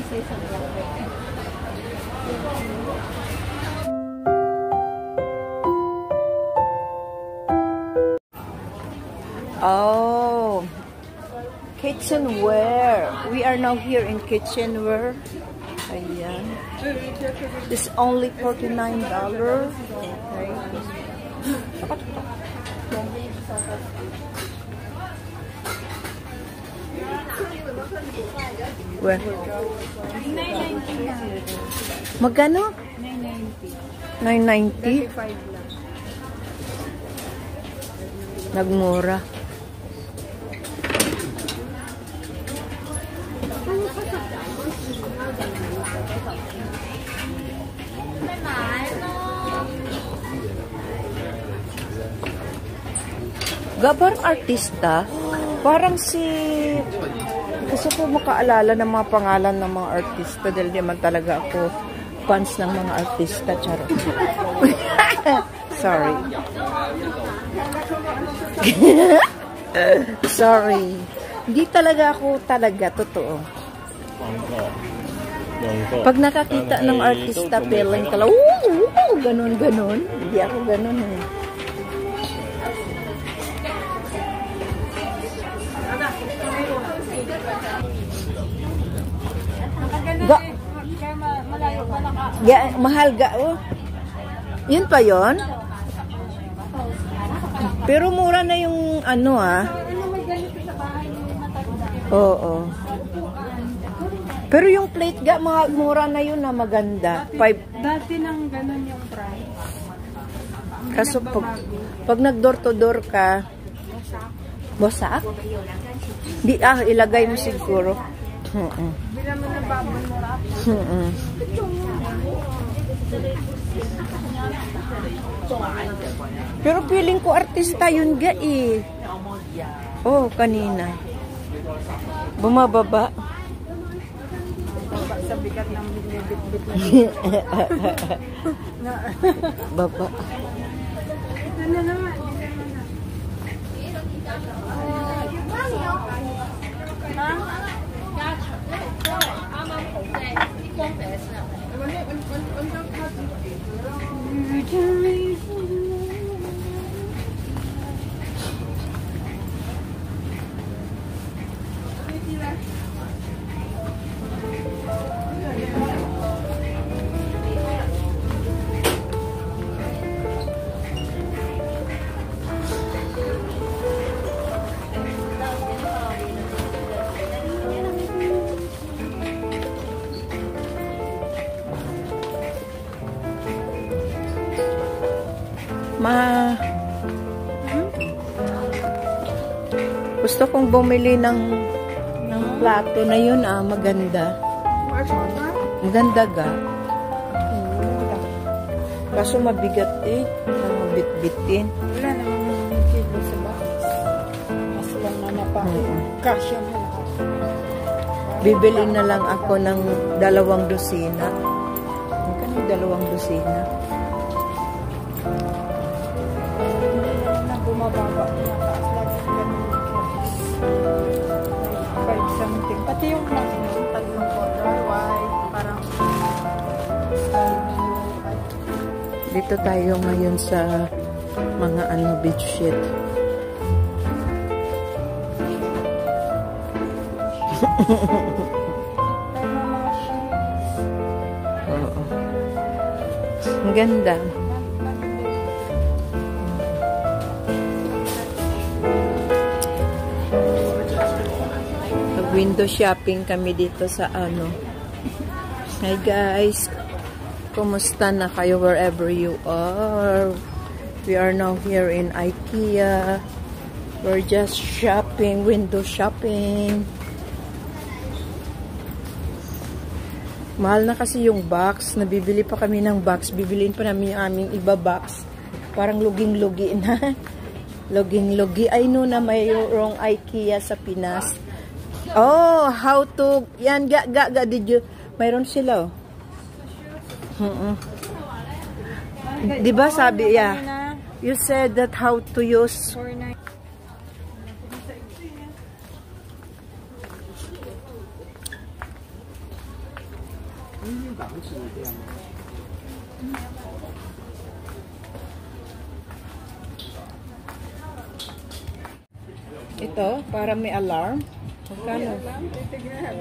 Oh, kitchenware. We are now here in kitchenware. Ayan. This is only $49. Okay. Where? Magkano? $9.90. Nagmura. Gabar artista, parang si... Gusto ko makaalala ng mga pangalan ng mga artista dahil di man talaga ako fans ng mga artista. Charot. Sorry. Sorry. Hindi talaga ako totoo. Pag nakakita ng artista, feeling talaga, ganun. Hindi ako ganun eh. Mahal ga, oh. Yun pa yon. Pero mura na yung ano, ah. Oo. Pero yung plate ga, mura na yun na maganda. Dati nang ganun yung price. Kaso pag nag-door to door ka, bosak? Di, ilagay mo siguro. Bila mo na babon mo rap. Pero feeling ko artista yun ga eh. Oh, kanina. Bumababa. Sa bigat ng binibit-bit na. Baba. Ano naman? Gusto kong bumili ng plato na yun, maganda. Maganda ga. Kaso mabigat eh. Mabit-bitin. Wala naman kilo sa box. Mas lang na napaka-kasya mo lahat. Bibili na lang ako ng 2 dosina. Magkano 2 dosina? Na bumababa. Mataas lang yung ganun. 5 something. Pati yung tatlong color, white, parang dito tayo ngayon sa mga beach sheet. Oo. Ang ganda. Window shopping kami dito sa Hi guys, kumusta na kayo wherever you are? We are now here in IKEA. We're just shopping, window shopping. Mahal na kasi yung box. Nabibili pa kami ng box. Bibiliin pa namin yung aming iba box. Parang luging-lugi na. Luging-lugi. I know na mayroong IKEA sa Pinas. Oh, how to... Yan, did you... Mayroon sila, oh. Diba sabi, yeah. You said that how to use... Ito, para may alarm. Magkano?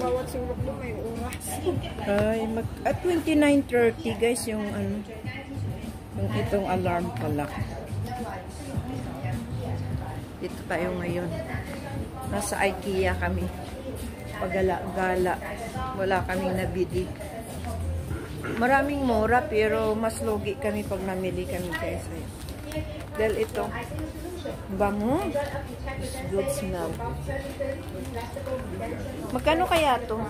Bawat sulok mo may oras. Ay, 29:30 guys yung ano. Yung itong alarm pala. Dito tayo ngayon. Nasa IKEA kami. Pagala-gala. Wala kaming nabili. Maraming mura pero mas lugi kami pag namili kami guys. Dahil ito, bango. Good smell. Magkano kaya to?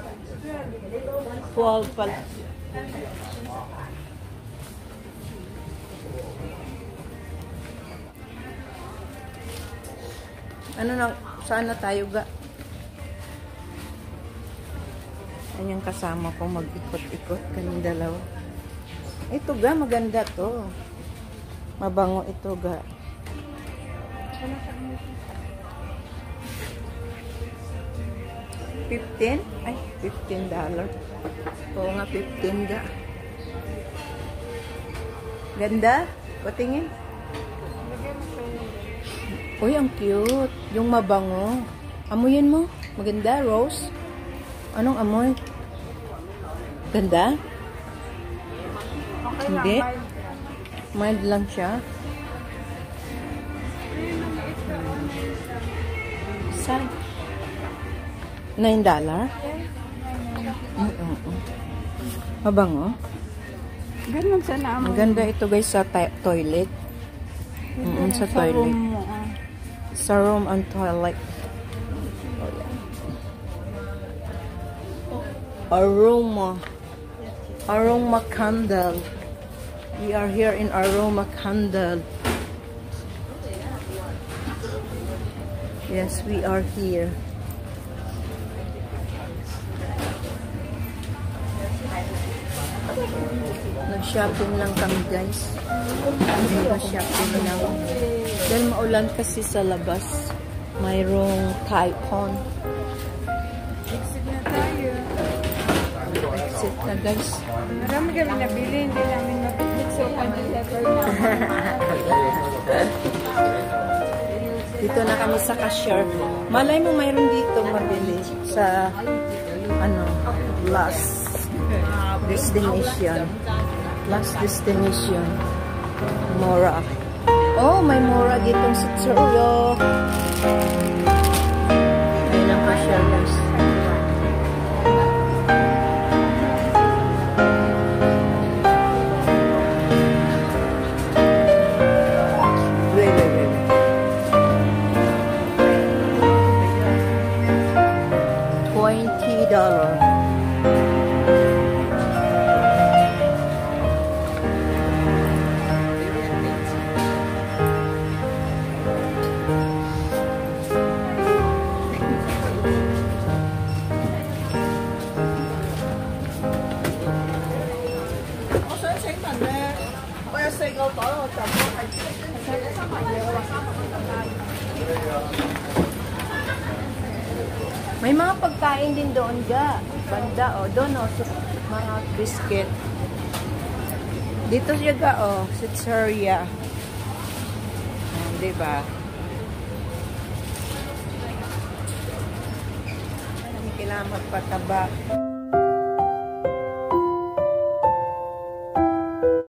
12 pala. Ano na, sana tayo ga? Anyang kasama ko mag-ikot-ikot kaming dalawa. Ito ga, maganda to. Mabango ito ga. $15? Ay, $15. Oo nga, 15 ga. Ganda? Patingin. Uy, ang cute. Yung mabango. Amuyin mo. Maganda, rose. Anong amoy? Ganda? Okay Hindi. lang, Mild lang siya. Saan? $9? Mabango? ganun sana ang Maganda ito guys sa toilet. Sa toilet. room mo. Sa room and toilet. Aroma. Aroma candle. We are here in Aroma Candle. Yes, we are here. Nag-shopping lang kami guys. Nag-shopping lang. Dahil maulan kasi sa labas. Mayroong typhoon. Exit na tayo. Exit na guys. Marami kami nabili, hindi namin mapipit. So, letter na. Dito na kami sa cashier. Malay mo mayroon dito mabili sa ano, last destination. Last destination. Mora. Oh, may mora ditong sa Tsuyo. Ayun ang cashier guys. $20. May mga pagkain din doon ga. Banda o. Doon o. Mga biscuit. Dito siya ga o. Sitseria. Diba? Kailangan magpataba.